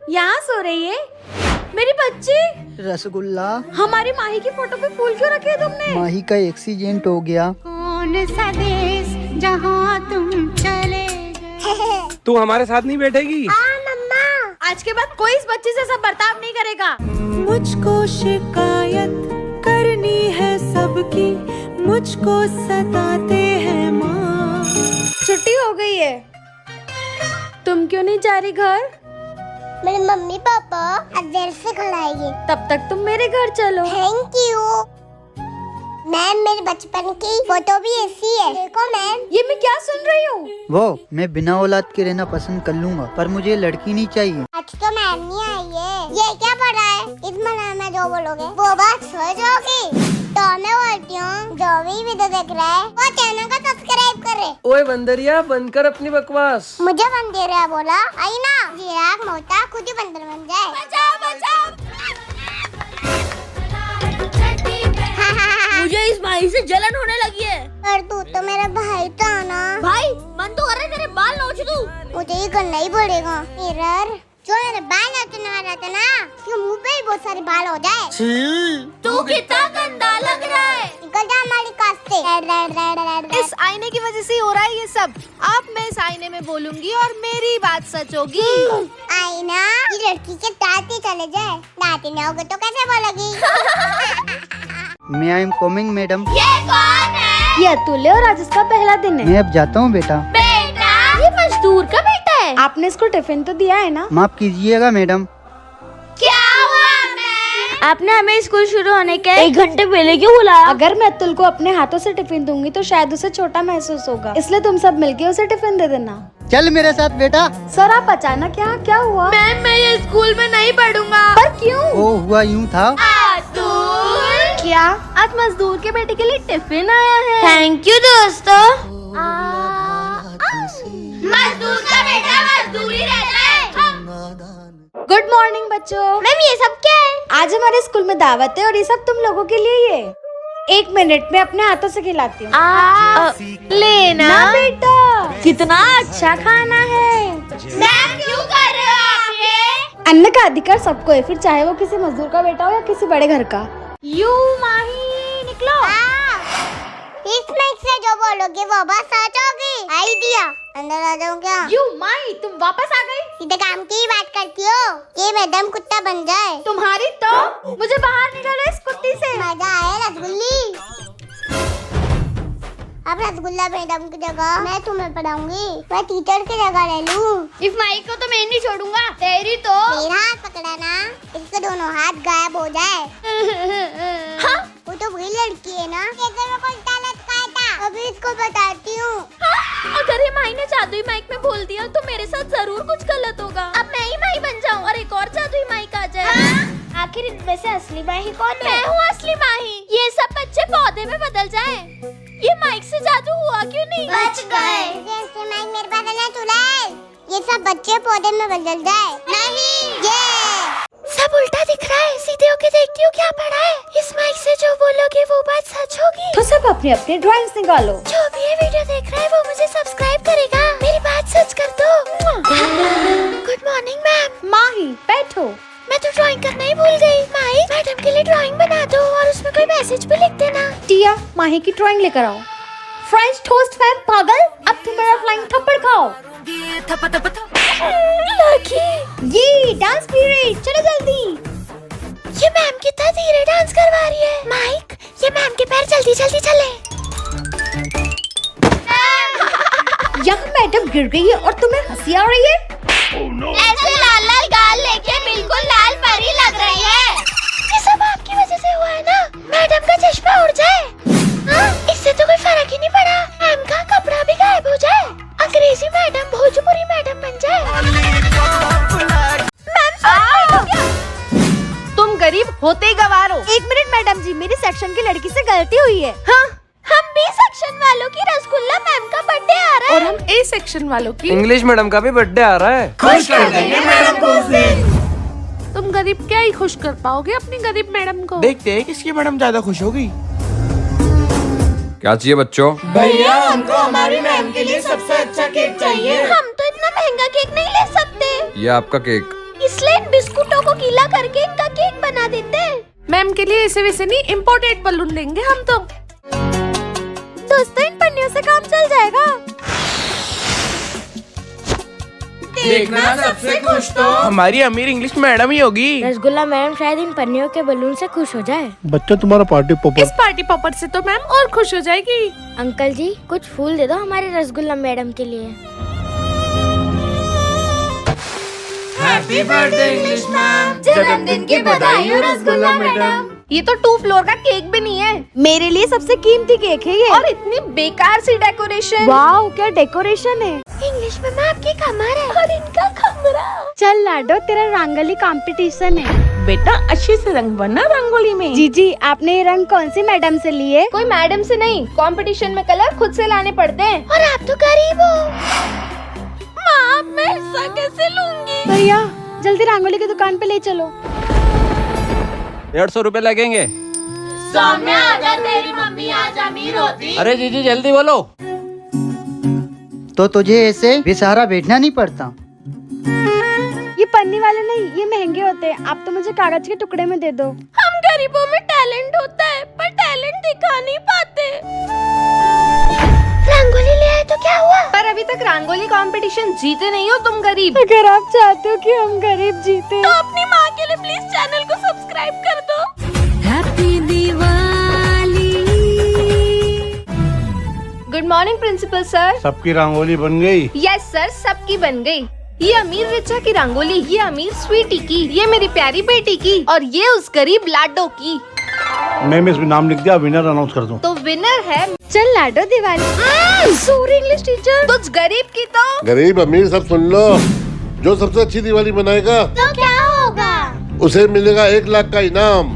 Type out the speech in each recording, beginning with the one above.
यहाँ सो रही है मेरी बच्ची। रसगुल्ला। हमारी माही की फोटो पे फूल क्यों रखे है तुमने? माही का एक्सीडेंट हो गया। कौन सा देश जहाँ तुम चले गए। तू हमारे साथ नहीं बैठेगी? मम्मा, आज के बाद कोई इस बच्ची से सब बर्ताव नहीं करेगा। मुझको शिकायत करनी है सबकी, मुझको सताते हैं माँ। छुट्टी हो गई है, तुम क्यों नहीं जा रही घर? मेरे मम्मी पापा आज देर से घर आएंगे। तब तक तुम मेरे घर चलो। Thank you ma'am. मेरे बचपन की फोटो भी ऐसी है, देखो मैम। ये मैं क्या सुन रही हूँ? वो मैं बिना औलाद के रहना पसंद कर लूँगा, पर मुझे लड़की नहीं चाहिए। आज तो मैम नहीं आई है। ये क्या पढ़ा है? इस महीने में जो बोलोगे वो बात सोच होगी। तो मैं बोलती हूँ जो भी वीडियो देख रहा है वो चैनल को सब्सक्राइब करे। ओए बंदरिया, बंद कर अपनी बकवास। मुझे बंदर है बोला, आई ना जिराफ मोटा खुद ही बंदर बन जाए। बचाओ बचाओ। मुझे इस माही से जलन होने लगी है। पर तू तो मेरा भाई था ना। भाई मन तो कर रहा है तेरे बाल नोच दूं। मुझे ये करना ही पड़ेगा। मिरर जो मेरे बाल नोचने वाला था ना, उसके मुंह पे ही बहुत सारे बाल हो जाए। तू कितना गंदा लग रहा है। निकल जा हमारी कास्ट से। Red red red red red. इस आईने की वजह से हो रहा है ये सब। अब मैं इस आईने में बोलूंगी और मेरी बात सच होगी। आई ना ये लड़की के दांत ही चले जाए। दांत ही ना होगे तो कैसे बोलेगी? मैं आई एम कमिंग मैडम। ये कौन है? ये अतुल है और आज इसका पहला दिन है। मैं अब जाता हूँ बेटा। बेटा, ये मजदूर का बेटा है। आपने इसको टिफिन तो दिया है ना? माफ कीजिएगा मैडम। क्या हुआ मैं? आपने हमें स्कूल शुरू होने के 1 घंटे पहले क्यों बुलाया? अगर मैं अतुल को अपने हाथों से टिफिन दूंगी तो शायद उसे छोटा महसूस होगा, इसलिए तुम सब मिलके उसे टिफिन दे देना। चल मेरे साथ बेटा। सर आप अचानक यहाँ क्या हुआ? मैम मैं ये स्कूल में नहीं पढ़ूंगा। पर क्यों? वो हुआ यूँ था। क्या आज मजदूर के बेटे के लिए टिफिन आया है? थैंक यू दोस्तों। मजदूर का बेटा मजदूरी रहता है। गुड मॉर्निंग बच्चों। मैम ये सब क्या है? आज हमारे स्कूल में दावत है और ये सब तुम लोगों के लिए ही है। 1 मिनट में अपने हाथों से खिलाती हूँ। लेना ना बेटा, कितना अच्छा खाना है। मैम क्यों कर रहे हो आप ये? अन्न का अधिकार सबको है, फिर चाहे वो किसी मजदूर का बेटा हो या किसी बड़े घर का। यू माही निकलो। इस माइक से जो बोलोगे वो बात सच होगी। आइडिया अंदर आ जाऊँ क्या? यू माही तुम वापस आ गई? सीधे काम की ही बात करती हो। ये मैडम कुत्ता बन जाए। तुम्हारी तो मुझे बाहर निकालो इस कुत्ती से। मजा आया रसगुल्ली। अब रसगुल्ला मैडम की जगह मैं तुम्हें पढ़ाऊंगी। मैं टीचर की जगह ले लूं। इस माइक को तो मैं नहीं छोड़ूंगा। तेरी तो मेरा हाथ पकड़ा ना, इसके दोनों हाथ गायब हो जाए। हाँ? वो तो वही लड़की है ना, जैसे मैं कोई तालत खाया था। अभी इसको बताती हूँ। हाँ? अगर ये माही ने जादुई माइक में बोल दिया तो मेरे साथ जरूर कुछ गलत होगा। अब मैं ही माही बन जाऊँ और एक और जादुई माइक आ जाए। हाँ? आखिर इनमें से असली माही कौन है? मैं हूँ असली माही। ये सब बच्चे पौधे में बदल जाएं। ये माइक से जादू हुआ क्यों नहीं? बच गए। जैसे माइक मेरे पास है चुड़ैल, ये सब बच्चे पौधे में बदल जाए। नहीं ये सब उल्टा दिख रहा है। सीधे होके देखती हूँ क्या पढ़ा है। इस माइक से जो बोलोगे वो बात सच होगी। तो सब अपनी अपनी ड्राइंग्स निकालो। जो भी ये वीडियो देख रहा है वो मुझे सब्सक्राइब करेगा। मेरी बात सच कर दो। Good morning ma'am. माही बैठो। मैं तो ड्राइंग करना ही भूल गई। माही मैडम के लिए ड्राइंग बना दो और उसमें कोई मैसेज भी लिख देना। टिया माही की ड्राइंग लेकर आओ। फ्रेंच टोस्ट फैन पागल, अब तुम मेरा फ्लाइंग थप्पड़ खाओ। ये डांस पीरियड, चलो जल्दी। ये मैम कितना धीरे डांस करवा रही है। माइक ये मैम के पैर जल्दी जल्दी चले। यहाँ मैडम गिर गई है और तुम्हें हंसी आ रही है। ऐसे लाल लाल गाल लेके बिल्कुल लाल परी लग रही है। ये सब आपकी वजह से हुआ है ना। मैडम का चश्मा उड़ जाए। हाँ? इससे तो कोई फर्क ही नहीं पड़ा। मैम का कपड़ा भी गायब हो जाए। अंग्रेजी मैडम भोजपुरी मैडम बन जाए। तुम गरीब होते ही गवार हो। 1 मिनट मैडम जी, मेरी सेक्शन की लड़की से गलती हुई है। हाँ? हम बी सेक्शन वालों की रसगुल्ला मैम का बर्थडे आ रहा है। और हम ए सेक्शन वालों की इंग्लिश मैडम का भी बर्थडे आ रहा है। खुश कर देंगे मैडम को उस दिन। तुम गरीब क्या ही खुश कर पाओगे अपनी गरीब मैडम को। देखते हैं किसकी मैडम ज्यादा खुश होगी। क्या चाहिए बच्चों? भैया हमको हमारी मैम के लिए सबसे अच्छा केक चाहिए। हम तो इतना महंगा केक नहीं ले सकते। ये आपका केक। इसलिए इन बिस्कुटों को गीला करके इनका केक बना देते हैं। मैम के लिए ऐसे वैसे नहीं, इम्पोर्टेड बलून लेंगे हम तो। दोस्तों इन पन्नियों से काम चल जाएगा। देखना सबसे खुश तो हमारी अमीर इंग्लिश मैडम ही होगी। रसगुल्ला मैडम शायद इन पन्नियों के बलून से खुश हो जाए। बच्चा तुम्हारा पार्टी पॉपर। इस पार्टी पॉपर से तो मैम और खुश हो जाएगी। अंकल जी कुछ फूल दे दो हमारी रसगुल्ला मैडम के लिए। Happy birthday English ma'am. जन्मदिन की बधाई हो रसगुल्ला मैडम। ये तो 2 फ्लोर का केक भी नहीं है। मेरे लिए सबसे कीमती केक है ये। और इतनी बेकार सी डेकोरेशन। वाओ क्या डेकोरेशन है। इंग्लिश में आपकी कमर है और इनका कमरा। चल लाडो तेरा रंगोली कंपटीशन है। बेटा अच्छे से रंग भरना रंगोली में। जी आप,ने ये रंग कौन सी मैडम से लिए? कोई मैडम से नहीं, कंपटीशन में कलर खुद से लाने पड़ते हैं। और आप तो गरीब हो। माँ मैं हिस्सा कैसे लूंगी? भैया जल्दी रंगोली की दुकान पे ले चलो। 150 रुपए लगेंगे। सौम्या अगर तेरी मम्मी आज अमीर होती। अरे जीजी जल्दी बोलो। तो तुझे ऐसे बेसहारा बैठना नहीं पड़ता। ये पन्नी वाले नहीं, ये महंगे होते हैं। आप तो मुझे कागज के टुकड़े में दे दो। हम गरीबों में टैलेंट होता है पर टैलेंट दिखा नहीं पाते। रंगोली ले आए तो क्या हुआ? पर अभी तक रंगोली कंपटीशन जीते नहीं हो तुम गरीब। अगर आप चाहते हो कि हम गरीब जीते तो अपनी माँ के लिए प्लीज चैनल को सब्सक्राइब कर दो। Happy Diwali. Good morning principal sir. सबकी रंगोली बन गई? यस सर सबकी बन गई। ये अमीर रिचा की रंगोली, ये अमीर स्वीटी की, ये मेरी प्यारी बेटी की और ये उस गरीब लाडो की। मैं इसमें नाम लिख दिया, विनर अनाउंस कर दूं। तो विनर है चल लाडो दिवाली। Sorry English teacher. तुझ गरीब की तो। गरीब अमीर सब सुन लो, जो सबसे अच्छी दिवाली बनाएगा तो क्या होगा? उसे मिलेगा 1 लाख का इनाम।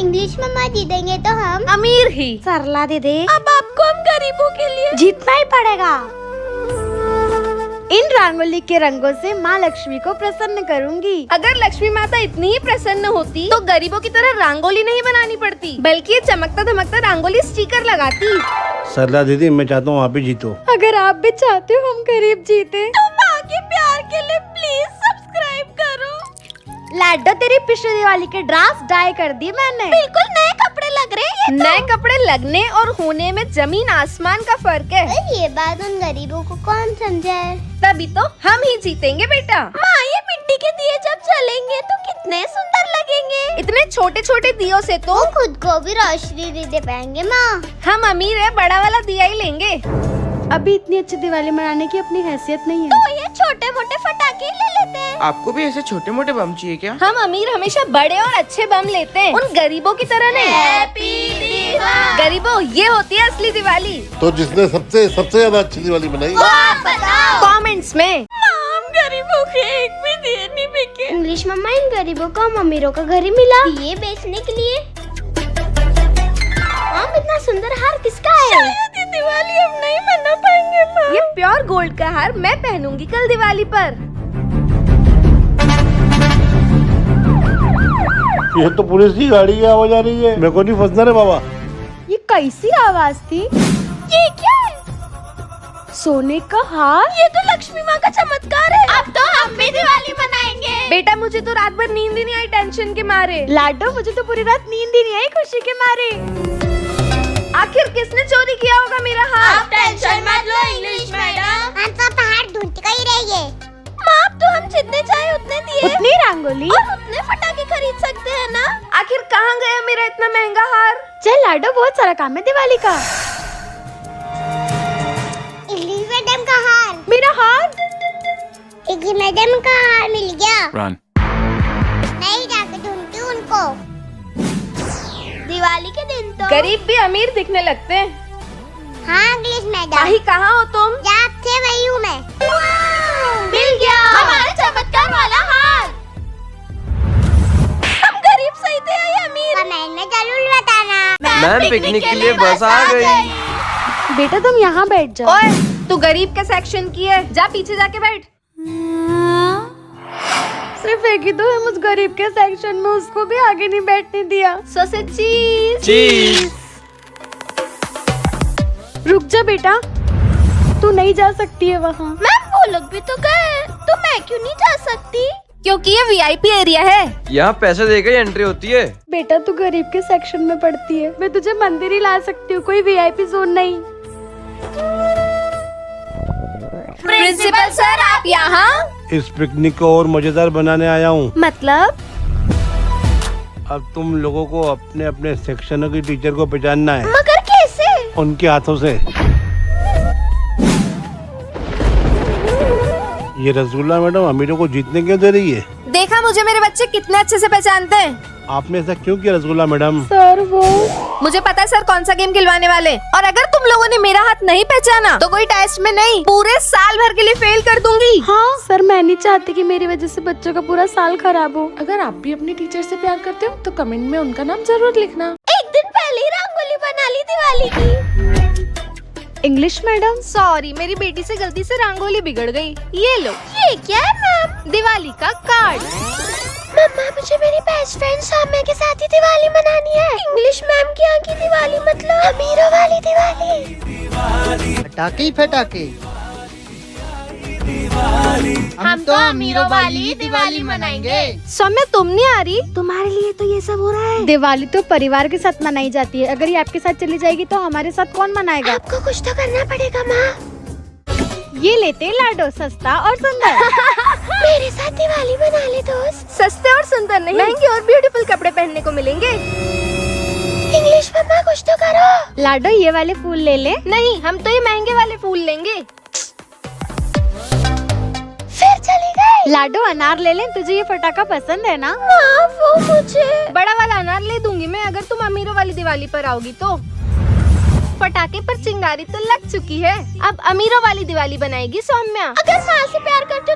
इंग्लिश में मत जीतेंगे तो हम अमीर ही। सरला दे दे। अब आपको हम गरीबों के लिए जीतना ही पड़ेगा। इन रंगोली के रंगों से माँ लक्ष्मी को प्रसन्न करूंगी। अगर लक्ष्मी माता इतनी ही प्रसन्न होती तो गरीबों की तरह रंगोली नहीं बनानी पड़ती, बल्कि ये चमकता धमकता रंगोली स्टिकर लगाती। सरला दीदी मैं चाहता हूँ आप ही जीतो। अगर आप भी चाहते हो हम गरीब जीते तो माँ के प्यार के लिए प्लीज सब्सक्राइब करो। लाडो तेरी पिछली दिवाली के ड्रेस डाई कर दी मैंने। बिल्कुल नए कपड़े लग रहे हैं। नए कपड़े लगने और होने में जमीन आसमान का फर्क है। ये बात उन गरीबों को कौन समझाए? तभी तो हम ही जीतेंगे बेटा। माँ ये मिट्टी के दिए जब जलेंगे तो कितने सुंदर लगेंगे। इतने छोटे छोटे दियों से तो वो खुद को भी रोशनी नहीं दे पाएंगे माँ। हम अमीर है, बड़ा वाला दिया ही लेंगे। अभी इतनी अच्छी दिवाली मनाने की अपनी हैसियत नहीं है तो ये छोटे मोटे पटाखे ले लेते हैं। आपको भी ऐसे छोटे मोटे बम चाहिए क्या? हम अमीर हमेशा बड़े और अच्छे बम लेते हैं, उन गरीबों की तरह नहीं। हैप्पी दिवाली। गरीबों ये होती है असली दिवाली। तो जिसने सबसे ज्यादा अच्छी दिवाली बनाई आप बताओ कमेंट्स में। हम गरीबों के एक भी दिए नहीं बिके। इंग्लिश मम्मा इन गरीबों को हम अमीरों का घर ही मिला ये बेचने के लिए। हम इतना सुंदर हार किसका है? शायद ये दिवाली हम नहीं मना पाएंगे माँ। ये प्योर गोल्ड का हार मैं पहनूंगी कल दिवाली पर। ये तो पुलिस की गाड़ी की आवाज आ रही है, मेरे को नहीं फंसना रे बाबा। ये कैसी आवाज थी? ये क्या है? सोने का हार? ये तो लक्ष्मी माँ का चमत्कार है। अब तो हम भी दिवाली मनाएंगे। बेटा मुझे तो रात भर नींद ही नहीं आई टेंशन के मारे। लाडो मुझे तो पूरी रात नींद ही नहीं आई खुशी के मारे। आखिर किसने चोरी किया होगा मेरा हार? आप टेंशन मत लो इंग्लिश मैडम, हम तो हार ढूंढते ही रहिए। माँ अब तो हम जितने चाहे उतने दिए, उतनी रंगोली और उतने पटाखे खरीद सकते हैं ना। आखिर कहाँ गया मेरा इतना महंगा हार? चल लाडो बहुत सारा काम है दिवाली का। इंग्लिश मैडम का हार। मेरा हार? इंग्लिश मैडम का हार मिल गया। Run. नहीं जाके ढूंढती उनको। दिवाली के दिन तो गरीब भी अमीर दिखने लगते हैं। हाँ इंग्लिश मैडम। माही कहाँ हो तुम? जहाँ थे वही हूँ मैं। मिल गया हमारे चमत्कार वाला हार। हम गरीब सही थे या अमीर? कमेंट में जरूर बताना। मैम पिकनिक के लिए बस आ गई। बेटा तुम यहाँ बैठ जाओ। ओए तू गरीब के सेक्शन की है, जा पीछे जाके बैठ। सिर्फ एक ही तो हम उस गरीब के सेक्शन में, उसको भी आगे नहीं बैठने दिया। सॉसेज चीज। चीज। रुक जा बेटा, तू नहीं जा सकती है वहाँ। मैम वो लोग भी तो गए, तो मैं क्यों नहीं जा सकती? क्योंकि ये VIP एरिया है। यहाँ पैसे देकर ही एंट्री होती है। बेटा तू गरीब के सेक्शन में पड़ती है, मैं तुझे मंदिर ही ला सकती हूँ, कोई VIP जोन नहीं। प्रिंसिपल सर आप यहाँ? इस पिकनिक को और मजेदार बनाने आया हूँ। मतलब? अब तुम लोगों को अपने अपने सेक्शनों की टीचर को पहचानना है। मगर कैसे? उनके हाथों से। ये रसगुल्ला मैडम अमीरों को जीतने क्यों दे रही है? देखा मुझे मेरे बच्चे कितने अच्छे से पहचानते हैं। आपने ऐसा क्यों किया रसगुल्ला मैडम? सर वो मुझे पता है सर कौन सा गेम खिलवाने वाले, और अगर तुम लोगों ने मेरा हाथ नहीं पहचाना तो कोई टेस्ट में नहीं, पूरे साल भर के लिए फेल कर दूंगी। हाँ सर, मैं नहीं चाहती कि मेरी वजह से बच्चों का पूरा साल खराब हो। अगर आप भी अपनी टीचर से प्यार करते हो तो कमेंट में उनका नाम जरूर लिखना। एक दिन पहले ही रंगोली बना ली दिवाली की। इंग्लिश मैडम सॉरी, मेरी बेटी से गलती से रंगोली बिगड़ गई। ये लो। ये क्या है मैम? दिवाली का कार्ड। मम्मा मुझे मेरी बेस्ट फ्रेंड सौम्या के साथ ही दिवाली मनानी है। इंग्लिश मैम की यहाँ की दिवाली मतलब अमीरों वाली दिवाली। फटाके ही फटाके। हम तो अमीरों वाली दिवाली मनाएंगे। सौम्या तुम नहीं आ रही? तुम्हारे लिए तो ये सब हो रहा है। दिवाली तो परिवार के साथ मनाई जाती है, अगर ये आपके साथ चली जाएगी तो हमारे साथ कौन मनाएगा? आपको कुछ तो करना पड़ेगा माँ। ये लेते लाडो, सस्ता और सुंदर। मेरे साथ दिवाली मना ले दोस्त। सस्ते और सुंदर नहीं, महंगे और ब्यूटीफुल कपड़े पहनने को मिलेंगे। इंग्लिश मम्मा कुछ तो करो। लाडो ये वाले फूल ले ले। नहीं, हम तो ये महंगे वाले फूल लेंगे। फिर चली गई। लाडो अनार ले ले, तुझे ये फटाका पसंद है ना? हाँ वो मुझे। बड़ा वाला अनार ले दूंगी मैं अगर तुम अमीरों वाली दिवाली पर आओगी तो। फटाके पर चिंगारी तो लग चुकी है, अब अमीरों वाली दिवाली बनाएगी सौम्या। अगर माँ से प्यार करते